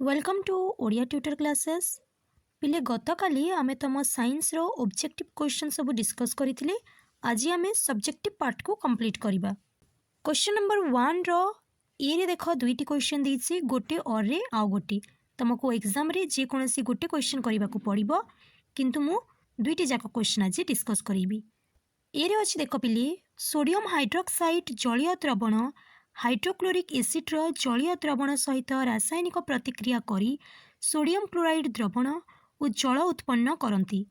Welcome to Odia tutor classes पिले गतकाली आमे तुम साइंस रो ऑब्जेक्टिव क्वेश्चन सब डिस्कस करथिले। आज आमे सब्जेक्टिव पार्ट को कंप्लीट करबा। क्वेश्चन नंबर 1 रो ए रे देखो दुईटी क्वेश्चन देछि, गोटे और रे आ गोटे तुमको एग्जाम रे जे कोनोसी गोटे क्वेश्चन करबा को पड़िबो, किंतु मु दुईटी जाक क्वेश्चन आज डिस्कस करिबी। ए रे अछि देखो पिले, सोडियम हाइड्रोक्साइड जलीय द्रवण हाइड्रोक्लोरिक एसिड रो जलीय द्रवण सहित रासायनिक प्रतिक्रिया करी सोडियम क्लोराइड द्रवण और जल उत्पन्न करती।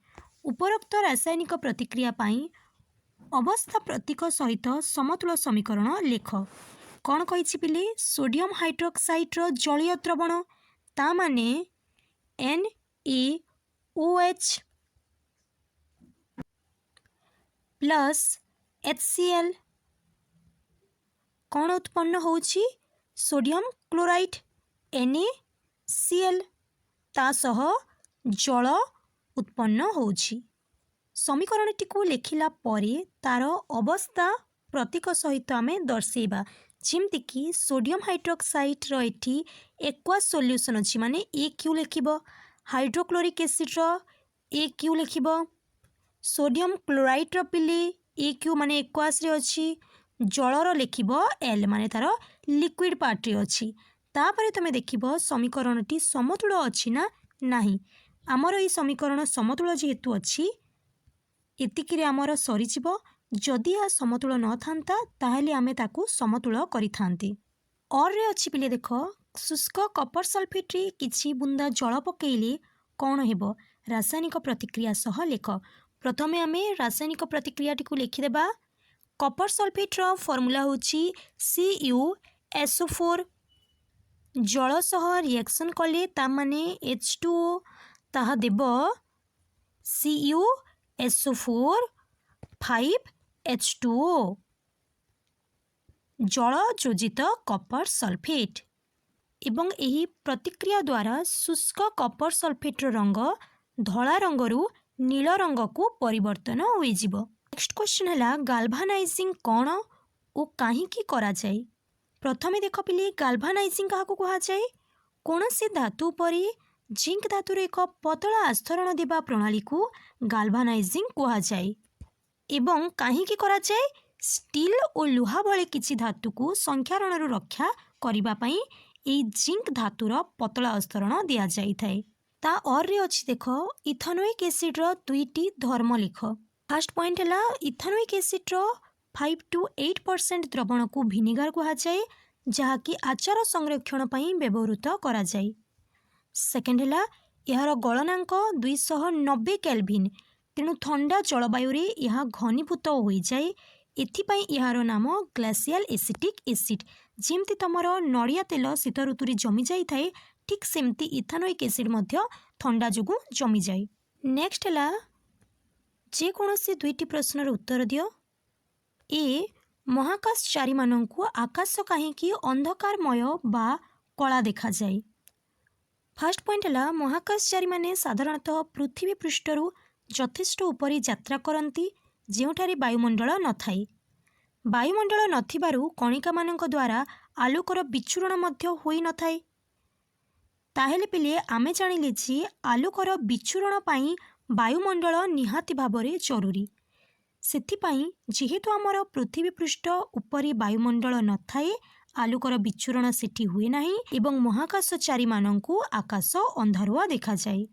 उपरोक्त रासायनिक प्रतिक्रिया पाई अवस्था प्रतीक सहित समतुल समीकरण लेख। कौन कही पिले, सोडियम हाइड्रोक्साइड रो जलीय द्रवण ता माने NaOH प्लस HCl कौन उत्पन्न होउछि, सोडियम क्लोराइड NaCl ता सह जल उत्पन्न होउछि। समीकरणटी को लेखिला परे तार अवस्था प्रतीक सहित आमे दर्शेबा, जेमति कि सोडियम हाइड्रोक्साइड रो एठी एक्वा सॉल्यूशन अछि माने AQ लिखिबो, हाइड्रोक्लोरिक एसिड रो AQ लिखिबो, सोडियम क्लोराइड रो पिले AQ माने एक्वास रे अछि, जलर लिखिबो L माने तार लिक्विड पार्ट रे अछि। तापरे तुमे देखिबो समीकरणटी समतुल अछि ना नाही। आमर एई समीकरण समतुल जेहेतु अछि एतिकिरे आमर सरीजिबो। जदि आ समतुल न थांता ताहेले आमे ताकू समतुल करिथांती। और रे अछि पिले देखो, शुष्क कपर सल्फेट रे किछि बुंदा जल पकेइले कौन हेबो, रासायनिक प्रतिक्रिया सह लेख। प्रथमे आमे रासायनिक प्रतिक्रियाटी को लिखि देबा। कपर सल्फेट रो फॉर्मूला होछि CuSO4, जल सह रिएक्शन कले ता माने H2O ताहा देबो CuSO4 5H2O, जल योजित कपर सल्फेट। एवं एही प्रतिक्रिया द्वारा शुष्क कपर सल्फेट रंग धला रंगरू नील रंग को परिवर्तन होई जिवो। नेक्स्ट क्वेश्चन हला, गाल्भानाइजिंग कौन ओ काहींकी करा जाय। प्रथमे देख पिले, गाल्भानाइजिंग काहाकू कहा जाय, कोनोसी धातु परे जिंक धातुर एक पतला आस्तरण देबा प्रणाली को गाल्भानाइजिंग कहा जाय। एवं काहींकी करा जाय, स्टील और लुहा भले किछि धातु को संख्यारणरू रक्षा करिबा पई एई जिंक धातुर पतला आस्तरण दिया जाय थाए। ता और रे अछि देखो, इथेनोइक एसिड रो दुईटी धर्म लिख। फर्स्ट पॉइंट हला, इथेनोइक एसिड रो 5 to 8% द्रवण को विनेगार कहा जाए, जहा कि आचार संरक्षण पई व्यवहृत करा जाए। सेकेंड हला, यार गलनांक 290 केल्विन, तेणु ठंडा जलवायु रे यह घनीभूत हो जाए। एथिपाई यार नाम ग्लासियल एसिटिक एसिड। जेमती तमर नड़िया तेल शीत ऋतु रे जमी जाई थाए, ठीक सेमती इथेनोइक एसिड मध्य ठंडा जोगु जमी जाए। नेक्स्ट हला, जे कोनोसी दुईटी प्रश्नर उत्तर दियो। ए, महाकाशचारी मानंकु आकाश काहींकी अंधकारमय बा कला देखा जाए। फर्स्ट पॉइंट हला, महाकाशचारी माने साधारणतः पृथ्वी पृष्ठरू यथेष्ट उपरी यात्रा करती, जेउठारे वायुमंडल न थाए। वायुमंडल नथिबारु कणिका मानक द्वारा आलोकर विचूरण मध्य होई न थाए। ताहेले पिले आमे जानिले जे आलोकर विचूरण पाई वायुमंडल निहाती भाबरे जरूरी। सेथिपाई जेहेतु आमर पृथ्वी पृष्ठ उपरी वायुमंडल न थाए, आलोकर विचूरण सेठी हुए नाही एवं महाकाशचारी मानंकु आकाश अंधारुआ देखा जाए।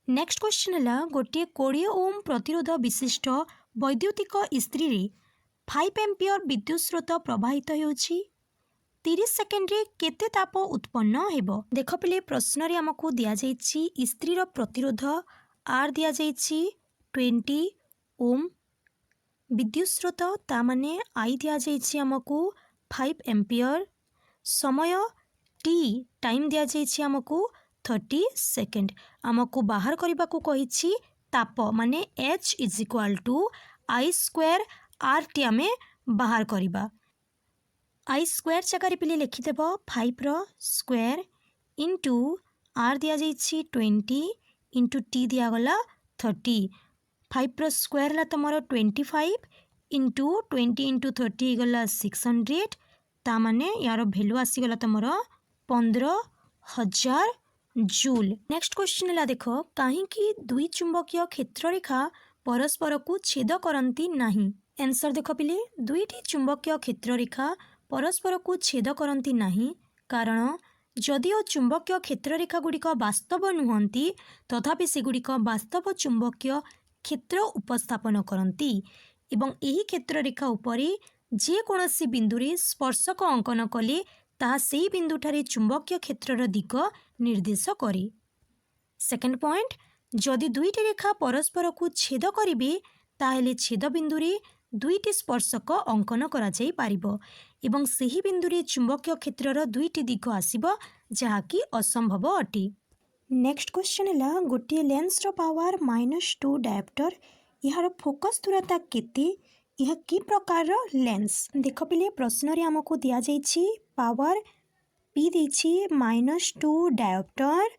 नेक्स्ट क्वेश्चन हला, गोटे 20 ओम प्रतिरोध विशिष्ट वैद्युतिक इस्त्री रे 5 एम्पियर विद्युत स्रोत प्रवाहित होउछि, 30 सेकेंड रे केते ताप उत्पन्न हेबो। देख पिले, प्रश्न रे हमकु दिया जाइछि इस्त्री रो प्रतिरोध R दिया जाइछि 20 ओम, विद्युत स्रोत ता माने I दिया जाइछि हमकु 5 एम्पियर, समय T टाइम दिया जाइछि हमकु 30 सेकेंड। हमकु बाहर करबा को कहिछि ताप माने H = I² RT आमे बाहर करबा। I² जगह पिले लिखि देबो 5 रो स्क्वायर इनटू R दिया जाइछि 20 इनटू T दिया गला 30। 5 रो स्क्वायर ला तमरो 25 इंटू 20 इंटू 30 गला 600, ता माने यार भैल्यू आसीगला तमरो 15,000 जूल। नेक्स्ट क्वेश्चन है देख कहीं दुई चुंबकीय क्षेत्ररेखा परस्पर को छेद करती नहीं। आंसर देख पिले दुईटी चुंबकीय क्षेत्ररेखा परस्पर को छेद करती नहीं कारण जदिओ चुंबकीय क्षेत्ररेखा गुड़िक वास्तव नुहंती तथापि सेगुड़िक वास्तव चुंबकीय क्षेत्र उपस्थापन करती एवं एही क्षेत्ररेखा उपरे जेकोसी बिंदुरे स्पर्शक अंकन कले ताहा सेही बिंदुठारे चुंबकीय क्षेत्रर दिग निर्देश करे। सेकेंड पॉइंट जदि दुईटी रेखा परस्पर को छेद करिवे ताहेले छेद बिंदुरे दुईटी स्पर्शक अंकन करा जाई पारिबो एवं सेही बिंदुरे चुंबकीय क्षेत्रर दुईटी दिग आसिबो जहाँकि असंभव अटे। नेक्स्ट क्वेश्चन है गोटे लेंस रो पावर -2 डायोप्टर यार फोकस दूरता केते यह कि प्रकार लेंस। देख पिले प्रश्न रे हमको दिया जाइछि पावर पी देछि -2 डायोप्टर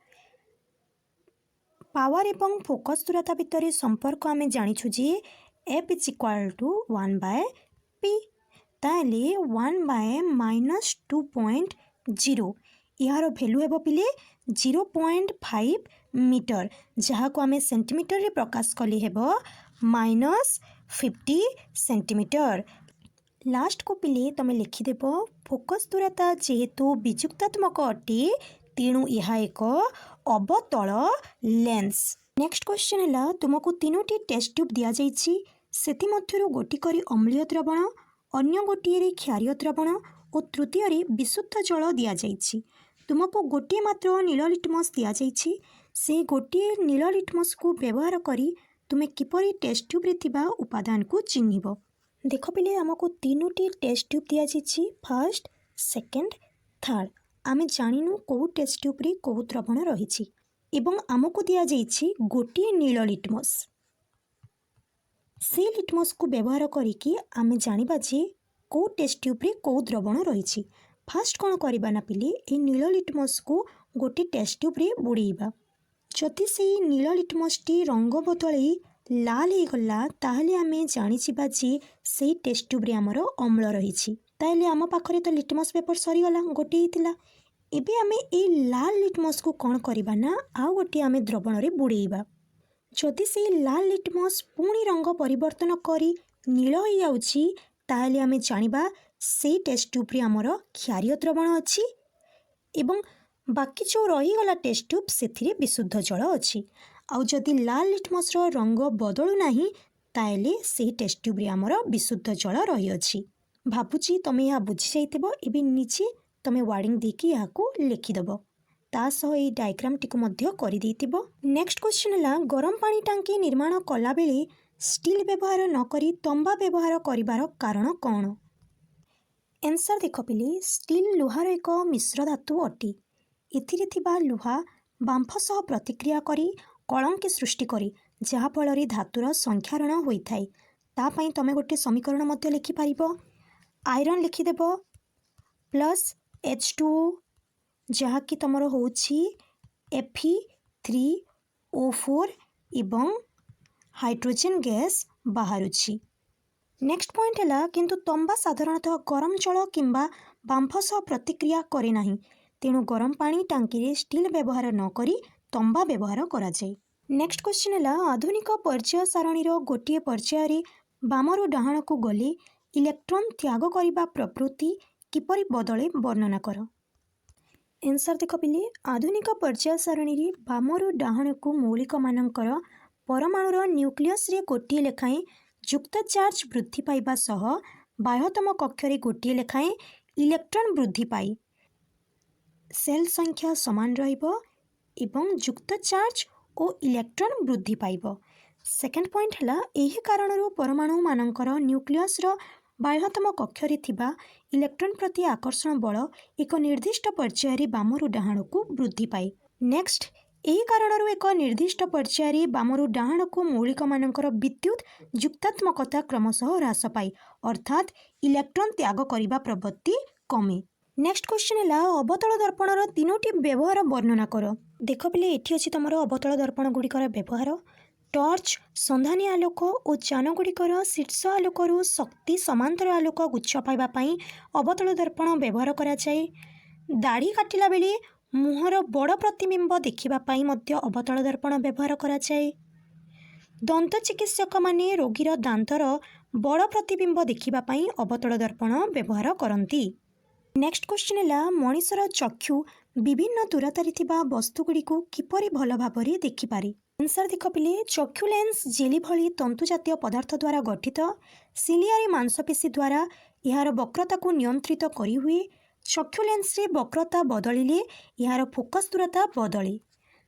पावर एवं फोकस दूरता भितर संपर्क आम जानिछु जे F is equal to 1/p ताले 1/-2.0 यार भैल्यू हेबो पिले 0.5 मीटर जहाँ को आम सेंटीमीटर रे प्रकाश कले हेबो -50 सेंटीमीटर। लास्ट को पिले तमे लिखिदेव फोकस दूरता जेहेतु विजुक्तात्मक अटे तेणु यह एक अवतल लेंस। नेक्स्ट क्वेश्चन है तुमको तीनोटी टेस्ट ट्यूब दि जाइछि सेति मध्यरु गोटी करी अम्लीय द्रवण अन्य गोटिए क्षारीय द्रवण और तृतीय रे विशुद्ध जल दि जाइछि। तुमको गोटे मात्र नील लिटमस दि जाइछि से गोटे नील लिटमस को व्यवहार करी तुमे किपरि टेस्ट ट्यूब रे थिबा उपादान को चिन्हिब। देख पिले आमको तीनोटी टेस्ट ट्यूब दि जाइछि फर्स्ट सेकेंड थर्ड आमे जानिनु को टेस्ट ट्यूब रे को द्रवण रहिछि एवं आमको दि जाइछि गोटे नील लिटमस से लिटमस को व्यवहार करिकि आमे जानिबा जे को टेस्ट ट्यूब रे को द्रवण रहिछि। फास्ट कौन करबा ना पिले ए नील लिटमस को गोटे टेस्ट ट्यूब रे बुड़ेइबा जदि से नील लिटमस टी रंग बदलई लाल हो गला ताहले आमे जानिछिबा जे से टेस्ट ट्यूब रे हमर अम्ल रहिछि ताहले आम पाखरे तो लिटमस पेपर सरीगला गोटे हितला एबे आमे ए लाल लिटमस को कौन करबा ना आ गोटे आमे द्रवण रे बुड़ेइबा जदि से लाल लिटमस पुणी रंग परिवर्तन करी नील हो जाउछि ताहले आमे जानिबा से टेस्ट ट्यूब रे हमर क्षारीय द्रवण अछि एवं बाकी जो रहीगला टेस्ट ट्यूब से विशुद्ध जल अच्छी आउ जदि लाल लिटमस रंग बदलू नाही ताएले से टेस्ट ट्यूब रे हमर विशुद्ध जल रही अछि। भाबुची तमे या बुझी जाइतिबो एबे नीचे तमे वार्डिंग देकी या को लिखिदबो ता सह ए डायग्राम टिको मध्य करि देतिबो। नेक्स्ट क्वेश्चन है गरम पानी टांकी निर्माण कला बेले स्टील व्यवहार न करी तंबा व्यवहार करिवार कारण कौन। आंसर देख पिले स्टील लुहार एक मिश्र धातु अटे एथिरे थिबा लुहा बांफ सह प्रतिक्रिया करी कलंकी सृष्टि करी जहाँ फल धातुर संख्यारण होता है तापाई तमे गोटे समीकरण मध्य लिखि पारिबो आयरन लिखिदेब प्लस H2O जहाँ कि तमर होछि Fe3O4 एवं हाइड्रोजन गैस बाहरुछि। नेक्स्ट पॉइंट है किंतु तंबा साधारणतः गरम जल किंबा बांफ सह प्रतिक्रिया करे नाही तेणु गरम पानी टांकी रे स्टील व्यवहार न करी तंबा व्यवहार करा जाए। नेक्स्ट क्वेश्चन है आधुनिक पर्याय सारणी गोटे पर्याय बामरु डाहाण को गले इलेक्ट्रॉन त्याग करने प्रवृत्ति किपरि बदले वर्णना कर। आंसर देख पिले आधुनिक पर्याय सारणी बामरु डाहाण को मौलिक मानकर परमाणुर न्यूक्लियस रे गोटे लेखाएं युक्त चार्ज वृद्धि पाइबा सह बाह्यतम कक्षरे गोटे लेखाएं इलेक्ट्रॉन वृद्धि पाई सेल संख्या समान रहिबो एवं युक्त चार्ज और इलेक्ट्रॉन वृद्धि पाइबो। सेकेंड पॉइंट है एही कारणरू परमाणु मानकर न्यूक्लियस रो बाह्यतम कक्षरे थिबा इलेक्ट्रॉन प्रति आकर्षण बल एक निर्दिष्ट पर्याय बामरु डाहाण को वृद्धि पाए। नेक्स्ट एही कारणरू एक निर्दिष्ट पर्याय बामरु डाहाण को मौलिक मानकर विद्युत युक्तात्मकता क्रमशः ह्रास पाए अर्थात इलेक्ट्रॉन त्याग करिबा प्रवृत्ति कमे। नेक्स्ट क्वेश्चन है अवतल दर्पणर तीनोटी व्यवहार वर्णना कर। देख पिले एठी अछि तमर अवतल दर्पण गुड़िकर व्यवहार टॉर्च संधानी आलोक और जान गुड़िकर शीर्ष आलोकरू शक्ति समांतर आलोक गुच्छ पाइबा पई अवतल दर्पण व्यवहार करा जाए। दाढ़ी काटिला बेले मुहर बड़ प्रतिबिंब देखा अवतल दर्पण व्यवहार कराए। दंत चिकित्सक माने रोगीर दांतर बड़ प्रतिबिंब देखा अवतल दर्पण व्यवहार करती। नेक्स्ट क्वेश्चन है मनीषर चक्षु विभिन्न दूरतार वस्तुगुड़ी किपरि भल भाव देखिपारे। आंसर देख पिले चक्षु लेंस जेली भली तंतु जातीय पदार्थ द्वारा गठित। सिलियारी मांसपेशी द्वारा यार वक्रता को नियंत्रित करी हुए। चक्षु लेंस रे वक्रता बदलिले यार फोकस दूरता बदले।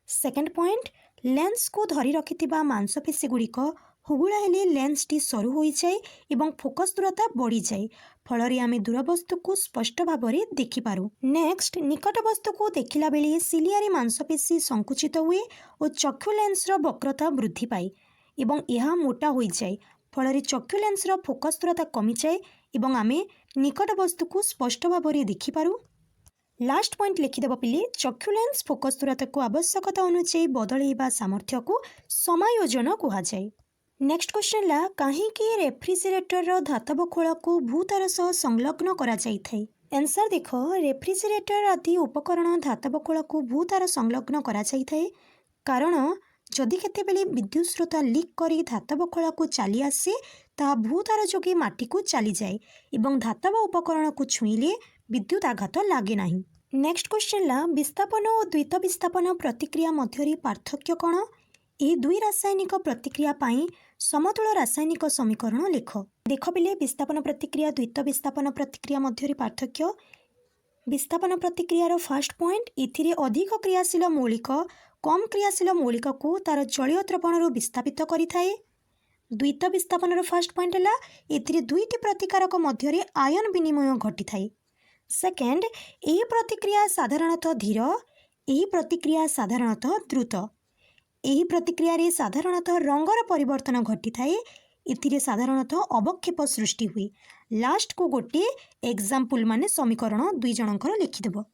सेकेंड पॉइंट लेंस को धरी रखिथिबा मांसपेशी गुड़िक हुगुला हेले लेंस टी सरू हो जाए एवं फोकस दूरता बढ़ी जाए फल आम दूर वस्तु को स्पष्ट भाव में देखिपारू। नेक्स्ट निकट वस्तु को देखला बेले सिलियारी मांसपेशी संकुचित हुए और चक्षु लेंस वक्रता वृद्धि पाए एवं यह मोटा हो जाए फल चक्षु लेंस फोकस दूरता कमी जाए एवं आम निकट वस्तु को स्पष्ट भाव में देखिपारू। लास्ट पॉइंट लिखिदेव पिले चक्षु लेंस फोकस दूरता को आवश्यकता अनुसार बदलैबा सामर्थ्य को समायोजन कहुए। नेक्स्ट क्वेश्चन ला कहीं रेफ्रिजरेटर धातव खोल को भूतार सह संलग्न करा जाई थाई। आंसर देख रेफ्रिजरेटर आदि उपकरण धातव खोल को भूतार संलग्न करा जाई थाई कारण जदि केतेबेले विद्युत स्रोत लीक करी धातव खोल को चली आसे ता भूतार जोगे माटी को चली जाए एवं धातव उपकरण को छुईले विद्युत आघात लागे नहीं। नेक्स्ट क्वेश्चन ला विस्थापन और द्वैत विस्थापन प्रतिक्रिया मध्य पार्थक्य कौन। ये दुई रासायनिक प्रतिक्रिया पाई समतुल रासायनिक समीकरण लिख। देख पिले विस्थापन प्रतिक्रिया द्वैत विस्थापन प्रतिक्रिया मध्य पार्थक्य। विस्थापन प्रतिक्रियार फर्स्ट पॉइंट इथिरे अधिक क्रियाशील मौलिक कम क्रियाशील मौलिक को तार जलीय द्रवण विस्थापित करिथाए। द्वैत विस्थापन फर्स्ट पॉइंट है एथिरे दुईटी प्रतिकारक मध्य आयन विनिमय घटी थाए। सेकेंड यही प्रतिक्रिया साधारणतः धीर यही प्रतिक्रिया साधारणतः द्रुत। यही प्रतिक्रिया रे साधारणतः रंगर परिवर्तन घटी थाए इथिरे साधारणतः अवक्षेप सृष्टि हुए। लास्ट को गोटे एग्जाम्पल माने समीकरण दुई जनकर लिखिदेव।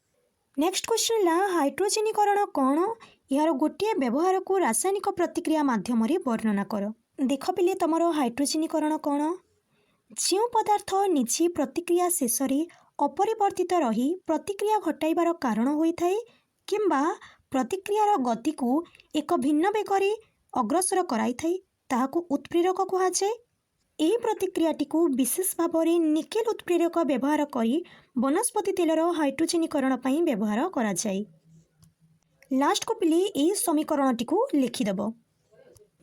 नेक्स्ट क्वेश्चन ला हाइड्रोजेनीकरण कौन यार गोटे व्यवहार को रासायनिक प्रतिक्रिया माध्यम वर्णना कर। देख पिले तुम हाइड्रोजेनीकरण कौन जो पदार्थ निजे प्रतिक्रिया शेष में अपरिवर्तित रही प्रतिक्रिया घटाइबार कारण होता है किंबा प्रतिक्रियार गति को एक भिन्न बेगरे अग्रसर कराई ताहाको उत्प्रेरक कहुए। यही प्रतिक्रियाटी को विशेष भाव में निकेल उत्प्रेरक व्यवहार करी वनस्पति तेलर हाइड्रोजेनीकरण पर व्यवहार करा जाए। लास्ट को पिले यही समीकरण टी को लिखिदेव।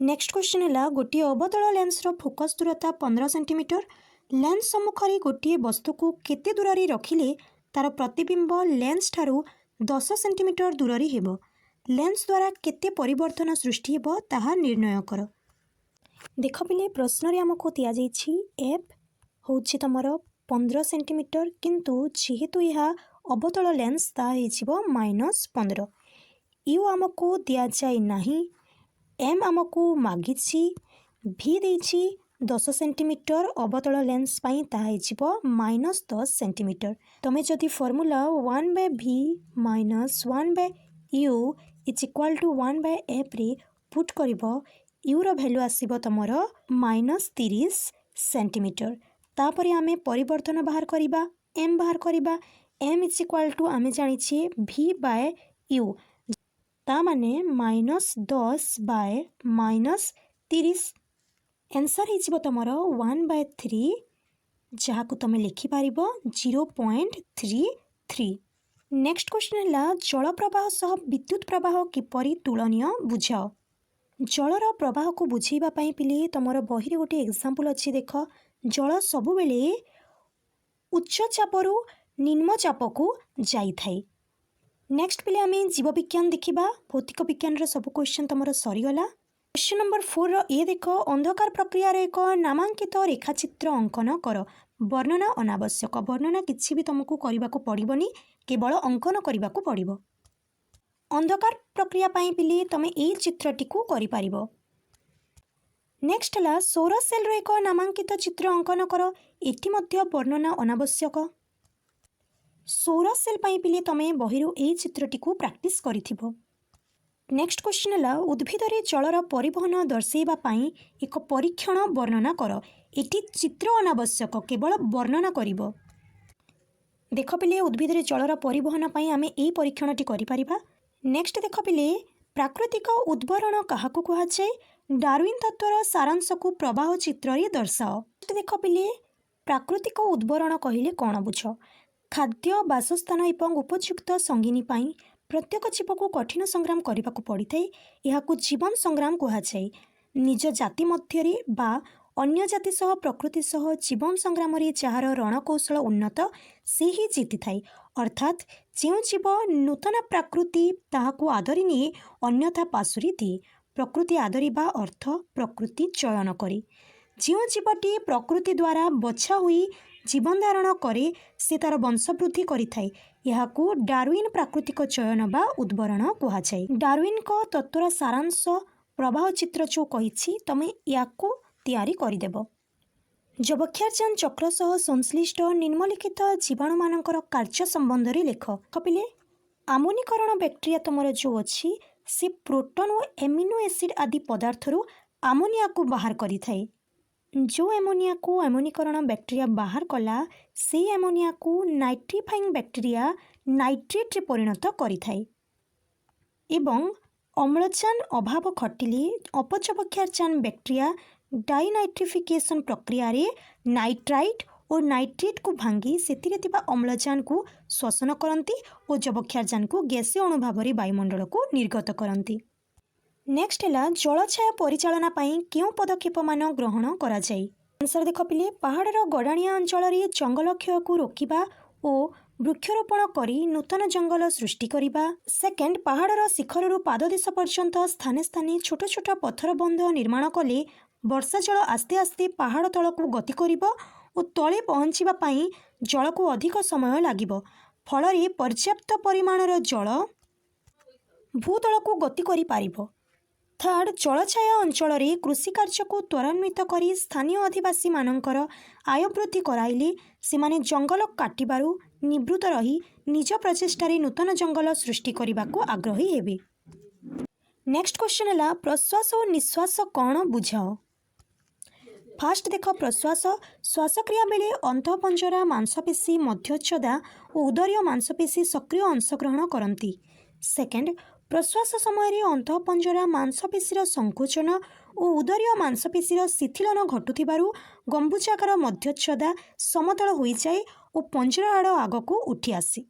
नेक्स्ट क्वेश्चन है गोटे अवतल लेंस फोकस दूरता 15 सेंटीमीटर। लेंस सम्मुखरे गोटे वस्तु को केते दूर रखिले तार प्रतिबिंब लेंस ठारू 10 सेंटीमीटर दूर हेब। लेंस द्वारा केते परिवर्तन सृष्टि हेब ताहा निर्णय कर। देख पिले प्रश्न आमको दिया जाइछि एफ होछि तमर 15 सेंटीमीटर किंतु जेहेतु यह अवतल लेंस ता हेजिबो -15। यू आमको दिया जाए नहीं। एम आमको मागिछि भी देछि 10 सेंटीमीटर अवतल लेंस पाई ताहा हेजिबो -10 सेंटीमीटर। तमे जदि formula 1/v - 1/u is equal to 1/f रे पुट करिबो यू रो वैल्यू आसीबो तमर -30 सेंटीमीटर। तापरे आमे परिवर्तन बाहर करिबा m बाहर करिबा m इज इक्वाल टू आमे जानिछि v/u ता माने -10/-30। आंसर हो तुम 1/3 जहाँ को तुम लिखिपार 0.33। नेक्स्ट क्वेश्चन है जल प्रवाह सह विद्युत प्रवाह किपरि तुलनीय बुझाओ। जलर प्रवाह को बुझेबा पई पिले तुम बही गोटे एग्जांपल अच्छी देख जल सबु बेले उच्च चापरू निम्न चाप को जाई थाए। नेक्स्ट पिले आम जीव विज्ञान देखा भौतिक विज्ञान सब क्वेश्चन तुम सरीगला। क्वेश्चन नंबर 4 ये देख अंधकार प्रक्रिया एक नामांकित रेखाचित्र अंकन कर। वर्णना अनावश्यक वर्णना किसी भी तुमको करने को पड़ोनी केवल अंकन करने को पड़ो। अंधकार प्रक्रिया पाई पिले तुम यही चित्रटी को करि। नेक्स्ट है सौर सेल एक नामांकित चित्र अंकन कर। एटी मध्य वर्णना अनावश्यक। सौर सेल पाई पिले तुम बहिरू यही चित्रटी को प्रैक्टिस करिथिबो। नेक्स्ट क्वेश्चन है उद्भिद जलर परिवहन दर्शाइबा पाई एक परीक्षण वर्णना कर। एटी चित्र अनावश्यक केवल वर्णना करिबो। देख पिले उद्भिद जलर परिवहन पर आम यही परीक्षणटी करिपरिबा। नेक्स्ट देख पिले प्राकृतिक उद्भरण क्या कहुए डार्विन तत्वर सारांश को प्रवाह चित्र रे दर्शाओ। देख पिले प्राकृतिक उद्भरण कहले कौन बुझ खाद्य बासस्थान एवं उपयुक्त संगिनी पाई प्रत्येक जीव को कठिन संग्राम करने को पड़ी थाए। यह जीवन संग्राम कहुए निज जाति मध्य बा अन्य जाति सह प्रकृति सह जीवन संग्राम जार रणकौशल उन्नत से ही जीति थाए। अर्थात जो जीव नूतन प्रकृति ताहाकू आदरी निए अन्यथा पाशुरी दिए। प्रकृति आदरिबा अर्थ प्रकृति चयन करे। जो जीवटी प्रकृति द्वारा बछा हुई जीवन धारण करे से तार वंशवृद्धि करिथाए। यहाकू डार्विन प्राकृतिक चयन बा उद्भरण कहुए। डार्विन को तत्वर सारांश प्रवाह चित्र जो कही तमें याकू तैयारी करदेव। जबक्षारजान चक्र सह संश्लिष्ट निम्नलिखित जीवाणु मानकर कार्य संबंध में लेख। कपिले आमोनीकरण बैक्टेरिया तुमर जो अच्छी से प्रोटॉन और एमिनो एसिड आदि पदार्थ आमोनिया को बाहर करि थाए। जो एमोनिया को एमोनीकरण बैक्टेरिया बाहर कला से एमोनिया को नाइट्रीफाइंग बैक्टेरिया नाइट्रेट रे परिणत करि थाए एवं अम्लजान अभाव घटिले अपचबक्षारजान बैक्टेरिया डाइनाइट्रिफिकेशन प्रक्रिया रे नाइट्राइट और नाइट्रेट को भांगी सेतिरे थिबा अम्लजान को श्वसन करती और जबक्षारजान को गैसीय अणु भाव में वायुमंडल को निर्गत करती। नेक्स्ट है जलछाया परिचालना पाई क्यों पदक्षेप मान ग्रहण करा जाए। आंसर देख पिले पहाड़र गड़ाणिया अंचल जंगल क्षय को रोकवा और वृक्षरोपण करी नूतन जंगल सृष्टि करिबा। सेकेंड पहाड़र शिखर पाददेश पर्यंत स्थाने स्थाने छोट छोट पत्थर बंध निर्माण कले वर्षा जल आस्ते आस्ते पहाड़ तल को गति करिबो और तले पहुँचवा पाई जल को अधिक समय लागिबो। फल पर्याप्त परिमाणर जल भूतल को गति करि पारिबो। थर्ड जलछाया अंचल कृषि कार्य को त्वरान्वित करी स्थानीय आदिवासी मानकर आय वृद्धि कराइले सेमाने जंगल काटिबारु निवृत्त रही निज प्रचेष्टारे नूतन जंगल सृष्टि करने को आग्रही हेबे। नेक्स्ट क्वेश्चन है प्रश्वास और निश्वास कौन बुझाओ। फास्ट देख प्रश्वास श्वासक्रिया बेले अंतःपंजरा मांसपेशी मध्यच्छदा और उदरीय मांसपेशी सक्रिय अंशग्रहण करती। सेकेंड प्रश्वास समय अंतःपंजरा मांसपेशीर संकोचन और उदरीय मांसपेशीर शिथिलन घटुथिबारु गंबुजाकार मध्यच्छदा समतल हो जाए और पंजरा आड़ आग को उठी आसी।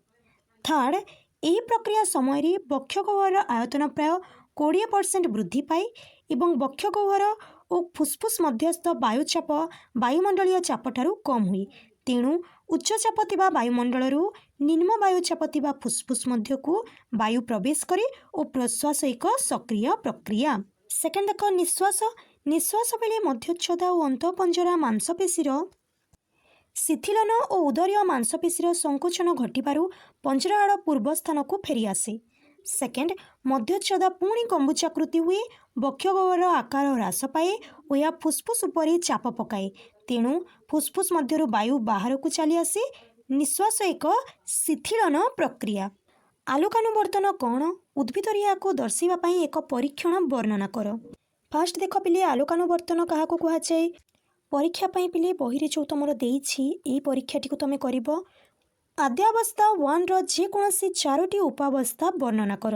थर्ड यही प्रक्रिया समय बक्षगह्वर आयतन प्राय 20% वृद्धि पाए एवं बक्षगह्वर और फुसफुस मध्यस्थ वायुचाप वायुमंडलीय चाप ठारू कम हुए। तेणु उच्चचाप थिबा वायुमंडल निम्न वायुचाप थिबा फुसफुस मध्य को वायु प्रवेश करे और प्रश्वास एक सक्रिय प्रक्रिया। सेकेंड देख निश्वास निश्वास बेले मध्यच्छदा और अंतःपंजरा मांसपेशीर शिथिलन और उदरीय मांसपेशीर संकोचन घटिबारु पंजरा आड़ पूर्व स्थान को फेरी आसे। सेकेंड मध्यच्छदा पुणी गंबुजाकृति हुए बक्षगह्वर आकार ह्रास पाए और यह फुसफुस उपर चाप पकाए। तेणु फुसफुस मध्य वायु बाहर को चली आसे। निश्वास एक शिथिलन प्रक्रिया। आलोकानुवर्तन कौन उद्भिद को दर्शाइवा एक परीक्षण वर्णना कर। फास्ट देख पिले आलोकानुवर्तन क्या कहुए परीक्षा पिले बही जो तुम देई परीक्षाटी को तुम कर आद्यावस्था 1 जेकोसी 4टी उपावस्था वर्णना कर।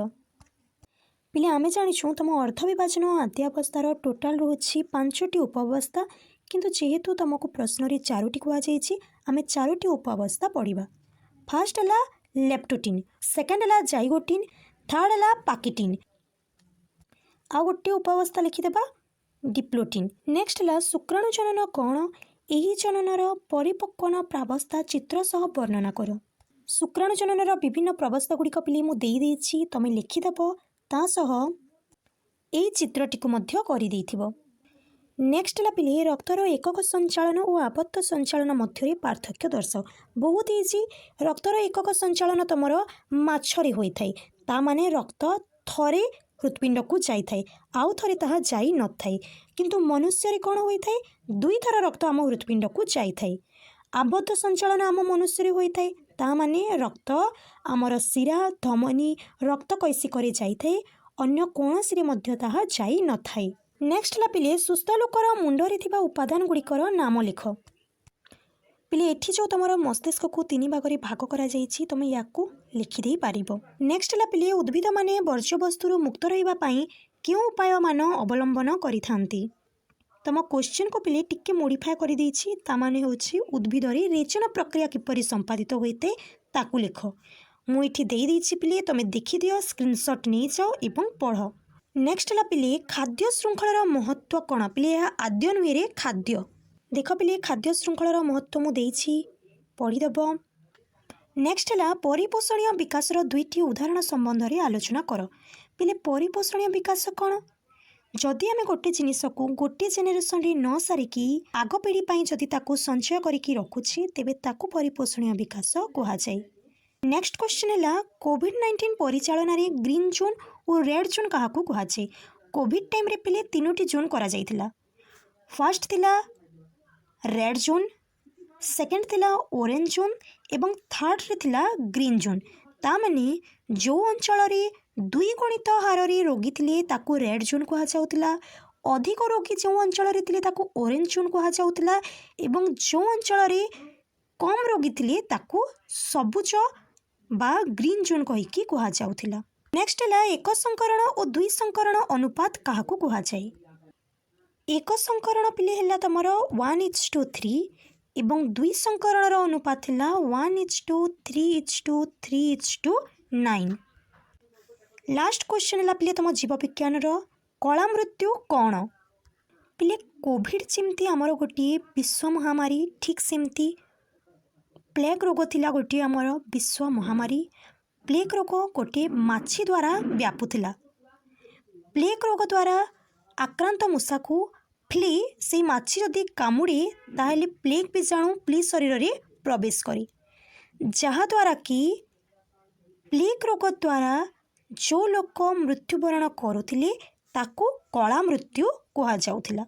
पिले आमे जानिछु तुम अर्थ विभाजन आद्यावस्थार टोटाल रोची 5टी उपावस्था किंतु जेहेतु तुमको प्रश्न रे 4टी कहुई आमे 4टी उपावस्था पढ़ा। फास्ट है लेप्टोटिन, सेकेंड है जाइगोटिन, थर्ड है पाकिटिन, आ गोटे उपावस्था लिखिदेबा डिप्लोटिन। नेक्स्ट है शुक्राणु जनन कौन यही जननर परिपक्वन प्रावस्था चित्र सह वर्णना कर। शुक्राणु जननर विभिन्न प्रावस्था गुड़िक पिले मुझे तुम लिखिदेव तासह यही चित्रटी कर। नेक्स्ट है पिले रक्तर एकक संचालन और आबद्ध संचालन मध्य पार्थक्य दर्शाओ। बहुत इजी रक्तर एकक संचालन तुम माछरे होता है ता माने रक्त थरे हृत्पिंड को जाए आउ थे ताहा जाई न थाए किंतु मनुष्य कौन होता है 2 थर रक्त आम हृत्पिंड को जाए। आबद्ध संचालन आम मनुष्य होता है ता माने रक्त आमर शिरा धमनी रक्त कैसिक जाए अन्य कौन सी ताहा जाई न थाए। नेक्स्ट है पिले सुस्थ लोकर मुंडरे थिबा उपादान गुड़िकर नाम लिख। ପିଲେ ଏଠି ଯେଉଁ ତୁମର ମସ୍ତିଷ୍କକୁ 3 ଭାଗରେ ଭାଗ କରାଯାଇଛି ତୁମେ ୟାକୁ ଲେଖିଦେଇ ପାରିବ। ନେକ୍ସଟ ହେଲା ପିଲେ ଉଦ୍ଭିଦମାନେ ବର୍ଜ୍ୟବସ୍ତୁରୁ ମୁକ୍ତ ରହିବା ପାଇଁ କେଉଁ ଉପାୟମାନ ଅବଲମ୍ବନ କରିଥାନ୍ତି? ତୁମ କ୍ୱେଶ୍ଚିନ୍କୁ ପିଲେ ଟିକେ ମୋଡ଼ିଫାଏ କରିଦେଇଛି, ତା ମାନେ ହେଉଛି ଉଦ୍ଭିଦରେ ରେଚନ ପ୍ରକ୍ରିୟା କିପରି ସମ୍ପାଦିତ ହୋଇଥାଏ ତାକୁ ଲେଖ। ମୁଁ ଏଠି ଦେଇଦେଇଛି ପିଲେ, ତୁମେ ଦେଖିଦିଅ, ସ୍କ୍ରିନଶଟ୍ ନେଇଯାଅ ଏବଂ ପଢ଼। ନେକ୍ସଟ ହେଲା ପିଲେ ଖାଦ୍ୟ ଶୃଙ୍ଖଳର ମହତ୍ତ୍ୱ କ'ଣ? ପିଲେ ଏହା ଆଦ୍ୟ ନୁହେଁରେ ଖାଦ୍ୟ। ଦେଖ ପିଲେ ଖାଦ୍ୟ ଶୃଙ୍ଖଳର ମହତ୍ତ୍ୱ ମୁଁ ଦେଇଛି, ପଢ଼ିଦେବ। ନେକ୍ସଟ ହେଲା ପରିପୋଷଣୀୟ ବିକାଶର 2ଟି ଉଦାହରଣ ସମ୍ବନ୍ଧରେ ଆଲୋଚନା କର। ପିଲେ ପରିପୋଷଣୀୟ ବିକାଶ କ'ଣ? ଯଦି ଆମେ ଗୋଟେ ଜିନିଷକୁ ଗୋଟେ ଜେନେରେସନରେ ନ ସାରିକି ଆଗ ପିଢ଼ି ପାଇଁ ଯଦି ତାକୁ ସଞ୍ଚୟ କରିକି ରଖୁଛି ତେବେ ତାକୁ ପରିପୋଷଣୀୟ ବିକାଶ କୁହାଯାଏ। ନେକ୍ସଟ କ୍ୱେଶ୍ଚନ୍ ହେଲା କୋଭିଡ୍-19 ପରିଚାଳନାରେ ଗ୍ରୀନ୍ ଜୋନ୍ ଓ ରେଡ୍ ଜୋନ୍ କାହାକୁ କୁହାଯାଏ? କୋଭିଡ୍ ଟାଇମ୍ରେ ପିଲେ 3ଟି ଜୋନ୍ କରାଯାଇଥିଲା। ଫାର୍ଷ୍ଟ ଥିଲା ରେଡ୍ ଜୋନ୍, ସେକେଣ୍ଡ ଥିଲା ଅରେଞ୍ଜ ଜୋନ୍ ଏବଂ ଥାର୍ଡ଼ରେ ଥିଲା ଗ୍ରୀନ୍ ଜୋନ୍। ତା ମାନେ ଯେଉଁ ଅଞ୍ଚଳରେ 2 ଗୁଣିତ ହାରରେ ରୋଗୀ ଥିଲେ ତାକୁ ରେଡ୍ ଜୋନ୍ କୁହାଯାଉଥିଲା, ଅଧିକ ରୋଗୀ ଯେଉଁ ଅଞ୍ଚଳରେ ଥିଲେ ତାକୁ ଅରେଞ୍ଜ ଜୋନ୍ କୁହାଯାଉଥିଲା ଏବଂ ଯେଉଁ ଅଞ୍ଚଳରେ କମ୍ ରୋଗୀ ଥିଲେ ତାକୁ ସବୁଜ ବା ଗ୍ରୀନ୍ ଜୋନ୍ କହିକି କୁହାଯାଉଥିଲା। ନେକ୍ସଟ ହେଲା ଏକ ସଂକରଣ ଓ 2 ସଂକରଣ ଅନୁପାତ କାହାକୁ କୁହାଯାଏ? ଏକ ସଂକରଣ ପିଲେ ହେଲା ତୁମର 1:3 ଏବଂ 2 ସଂକରଣର ଅନୁପାତ ହେଲା 1:3:3:9। ଲାଷ୍ଟ କ୍ୱେଶ୍ଚନ୍ ହେଲା ପିଲେ ତୁମ ଜୀବବିଜ୍ଞାନର କଳା ମୃତ୍ୟୁ କ'ଣ? ପିଲେ କୋଭିଡ୍ ଯେମିତି ଆମର ଗୋଟିଏ ବିଶ୍ୱ ମହାମାରୀ, ଠିକ୍ ସେମିତି ପ୍ଲେଗ୍ ରୋଗ ଥିଲା ଗୋଟିଏ ଆମର ବିଶ୍ୱ ମହାମାରୀ। ପ୍ଲେଗ୍ ରୋଗ ଗୋଟିଏ ମାଛି ଦ୍ୱାରା ବ୍ୟାପୁଥିଲା। ପ୍ଲେଗ୍ ରୋଗ ଦ୍ୱାରା ଆକ୍ରାନ୍ତ ମୂଷାକୁ ଫ୍ଲି ସେଇ ମାଛି ଯଦି କାମୁଡ଼େ ତାହେଲେ ପ୍ଲେଗ୍ ବୀଜାଣୁ ଫ୍ଲି ଶରୀରରେ ପ୍ରବେଶ କରେ, ଯାହାଦ୍ୱାରା କି ପ୍ଲେଗ୍ ରୋଗ ଦ୍ୱାରା ଯେଉଁ ଲୋକ ମୃତ୍ୟୁବରଣ କରୁଥିଲେ ତାକୁ କଳା ମୃତ୍ୟୁ କୁହାଯାଉଥିଲା।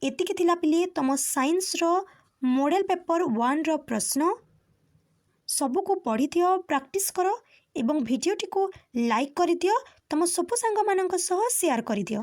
ଏତିକି ଥିଲା ପିଲେ ତୁମ ସାଇନ୍ସର ମଡ଼େଲ ପେପର 1ର ପ୍ରଶ୍ନ। ସବୁକୁ ପଢ଼ିଦିଅ, ପ୍ରାକ୍ଟିସ୍ କର ଏବଂ ଭିଡ଼ିଓଟିକୁ ଲାଇକ୍ କରିଦିଅ, ତୁମ ସବୁ ସାଙ୍ଗମାନଙ୍କ ସହ ସେୟାର କରିଦିଅ।